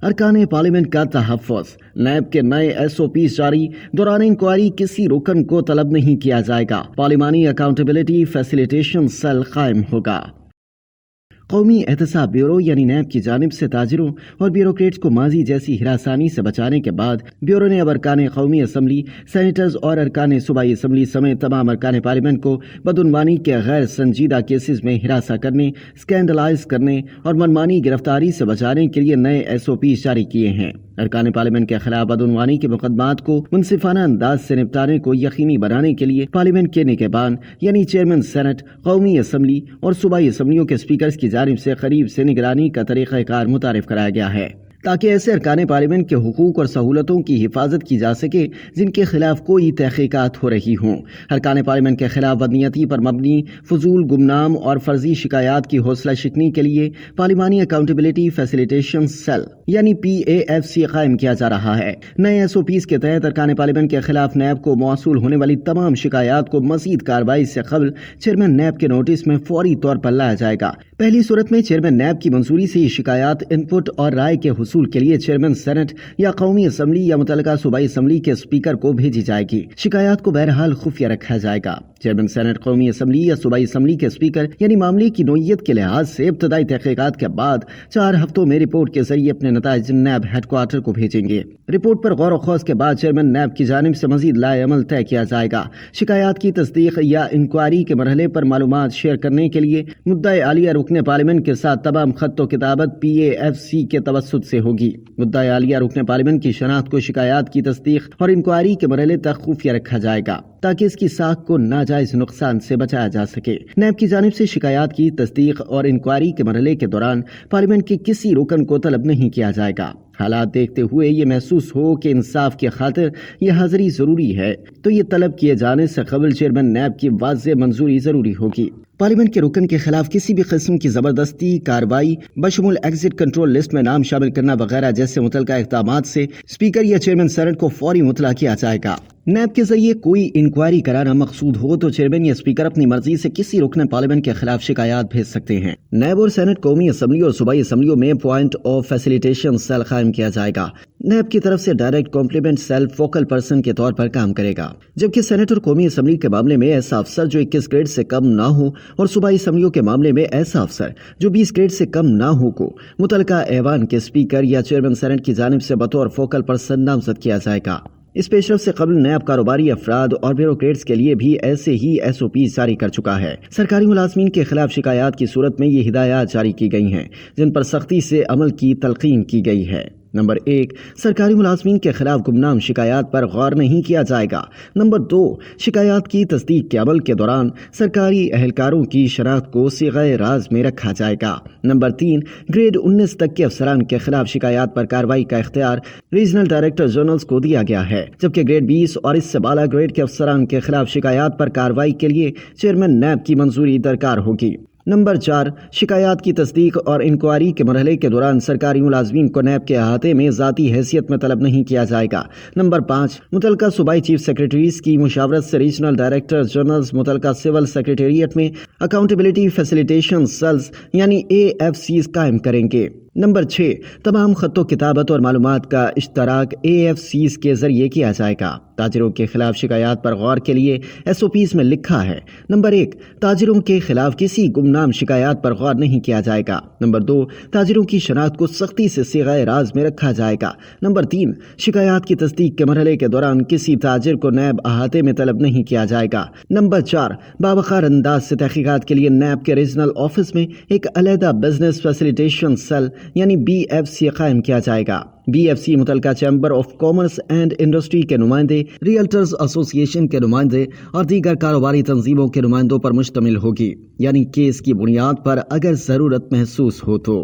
ارکان پارلیمنٹ کا تحفظ، نیب کے نئے SOPs جاری، دوران انکوائری کسی رکن کو طلب نہیں کیا جائے گا، پارلیمانی اکاؤنٹیبلٹی فیسیلیٹیشن سیل قائم ہوگا۔ قومی احتساب بیورو یعنی نیب کی جانب سے تاجروں اور بیوروکریٹس کو ماضی جیسی ہراسانی سے بچانے کے بعد بیورو نے اب ارکان قومی اسمبلی، سینیٹرز اور ارکان صوبائی اسمبلی سمیت تمام ارکان پارلیمنٹ کو بدعنوانی کے غیر سنجیدہ کیسز میں ہراساں کرنے، اسکینڈلائز کرنے اور منمانی گرفتاری سے بچانے کے لیے نئے SOPs جاری کیے ہیں۔ ارکان پارلیمنٹ کے خلاف بدعنوانی کے مقدمات کو منصفانہ انداز سے نپٹانے کو یقینی بنانے کے لیے پارلیمنٹ کے نگہبان یعنی چیئرمین سینٹ، قومی اسمبلی اور صوبائی اسمبلیوں کے اسپیکرز کی جانب سے قریب سے نگرانی کا طریقہ کار متعارف کرایا گیا ہے تاکہ ایسے ارکان پارلیمنٹ کے حقوق اور سہولتوں کی حفاظت کی جا سکے جن کے خلاف کوئی تحقیقات ہو رہی ہوں۔ ارکان پارلیمنٹ کے خلاف بدنیتی پر مبنی فضول، گمنام اور فرضی شکایات کی حوصلہ شکنی کے لیے پارلیمانی اکاؤنٹیبلٹی فیسیلیٹیشن سیل یعنی PAFC قائم کیا جا رہا ہے۔ نئے SOPs کے تحت ارکان پارلیمنٹ کے خلاف نیب کو موصول ہونے والی تمام شکایات کو مزید کارروائی سے قبل چیئرمین نیب کے نوٹس میں فوری طور پر لایا جائے گا۔ پہلی صورت میں چیئرمین نیب کی منظوری سے یہ شکایات ان پٹ اور رائے کے حصول کے لیے چیئرمین سینٹ یا قومی اسمبلی یا متعلقہ صوبائی اسمبلی کے اسپیکر کو بھیجی جائے گی۔ شکایات کو بہرحال خفیہ رکھا جائے گا۔ چیئرمین سینٹ، قومی اسمبلی یا صوبائی اسمبلی کے اسپیکر یعنی معاملے کی نوعیت کے لحاظ سے ابتدائی تحقیقات کے بعد 4 ہفتوں میں رپورٹ کے ذریعے اپنے نتائج نیب ہیڈ کوارٹر کو بھیجیں گے۔ رپورٹ پر غور و خوض کے بعد چیئرمین نیب کی جانب سے مزید لائحہ عمل طے کیا جائے گا۔ شکایات کی تصدیق یا انکوائری کے مرحلے پر معلومات شیئر کرنے کے لیے مدعی عالیہ رکن پارلیمنٹ کے ساتھ تمام خط و کتابت PAFC کے توسط سے ہوگی۔ مدعی عالیہ رکن پارلیمنٹ کی شناخت کو شکایات کی تصدیق اور انکوائری کے مرحلے تک خفیہ رکھا جائے گا تاکہ اس کی ساکھ کو ناجائز نقصان سے بچایا جا سکے۔ نیب کی جانب سے شکایات کی تصدیق اور انکوائری کے مرحلے کے دوران پارلیمنٹ کے کسی رکن کو طلب نہیں کیا جائے گا۔ حالات دیکھتے ہوئے یہ محسوس ہو کہ انصاف کی خاطر یہ حاضری ضروری ہے تو یہ طلب کیے جانے سے قبل چیئرمین نیب کی واضح منظوری ضروری ہوگی۔ پارلیمنٹ کے رکن کے خلاف کسی بھی قسم کی زبردستی کارروائی بشمول ایگزٹ کنٹرول لسٹ میں نام شامل کرنا وغیرہ جیسے متعلقہ اقدامات سے اسپیکر یا چیئرمین سینٹ کو فوری مطلع کیا جائے گا۔ نیب کے ذریعے کوئی انکوائری کرانا مقصود ہو تو چیئرمین یا اسپیکر اپنی مرضی سے کسی رکن پارلیمنٹ کے خلاف شکایات بھیج سکتے ہیں۔ نیب اور سینٹ، قومی اسمبلی اور صوبائی اسمبلیوں میں پوائنٹ آف فیسیلیٹیشن سیل قائم کیا جائے گا۔ نیب کی طرف سے direct complement cell focal person کے طور پر کام کرے گا، جبکہ سینٹ اور قومی اسمبلی کے معاملے میں ایسا افسر جو 21 گریڈ سے کم نہ ہو اور صوبائی اسمبلیوں کے معاملے میں ایسا افسر جو 20 گریڈ سے کم نہ ہو کو متعلقہ ایوان کے اسپیکر یا چیئرمین سینٹ کی جانب سے بطور فوکل پرسن نامزد کیا جائے گا۔ اس پیشرفت سے قبل نیب کاروباری افراد اور بیوروکریٹس کے لیے بھی ایسے ہی SOPs جاری کر چکا ہے۔ سرکاری ملازمین کے خلاف شکایات کی صورت میں یہ ہدایات جاری کی گئی ہیں جن پر سختی سے عمل کی تلقین کی گئی ہے۔ نمبر 1، سرکاری ملازمین کے خلاف گمنام شکایات پر غور نہیں کیا جائے گا۔ نمبر 2، شکایات کی تصدیق کے عمل کے دوران سرکاری اہلکاروں کی شناخت کو صیغہ راز میں رکھا جائے گا۔ نمبر 3، گریڈ 19 تک کے افسران کے خلاف شکایات پر کارروائی کا اختیار ریجنل ڈائریکٹر جنرلز کو دیا گیا ہے، جبکہ گریڈ 20 اور اس سے بالا گریڈ کے افسران کے خلاف شکایات پر کارروائی کے لیے چیئرمین نیب کی منظوری درکار ہوگی۔ نمبر 4، شکایات کی تصدیق اور انکوائری کے مرحلے کے دوران سرکاری ملازمین کو نیب کے احاطے میں ذاتی حیثیت میں طلب نہیں کیا جائے گا۔ نمبر 5، متعلقہ صوبائی چیف سیکریٹریز کی مشاورت سے ریجنل ڈائریکٹر جنرلز متعلقہ سول سیکریٹریٹ میں اکاؤنٹیبلٹی فیسیلیٹیشن سیلز یعنی AFCs قائم کریں گے۔ نمبر 6، تمام خط و کتابت اور معلومات کا اشتراک AFCs کے ذریعے کیا جائے گا۔ تاجروں کے خلاف شکایات پر غور کے لیے SOPs میں لکھا ہے۔ نمبر 1، تاجروں کے خلاف کسی گمنام شکایات پر غور نہیں کیا جائے گا۔ نمبر 2، تاجروں کی شناخت کو سختی سے صیغہ راز میں رکھا جائے گا۔ نمبر 3، شکایات کی تصدیق کے مرحلے کے دوران کسی تاجر کو نیب احاطے میں طلب نہیں کیا جائے گا۔ نمبر 4، باوقار انداز سے تحقیقات کے لیے نیب کے ریجنل آفس میں ایک علیحدہ بزنس فیسیلیٹیشن سیل یعنی BFC قائم کیا جائے گا۔ BFC متعلقہ chamber of commerce and industry کے نمائندے، ریئلٹرز ایسوسی ایشن کے نمائندے اور دیگر کاروباری تنظیموں کے نمائندوں پر مشتمل ہوگی، یعنی کیس کی بنیاد پر اگر ضرورت محسوس ہو تو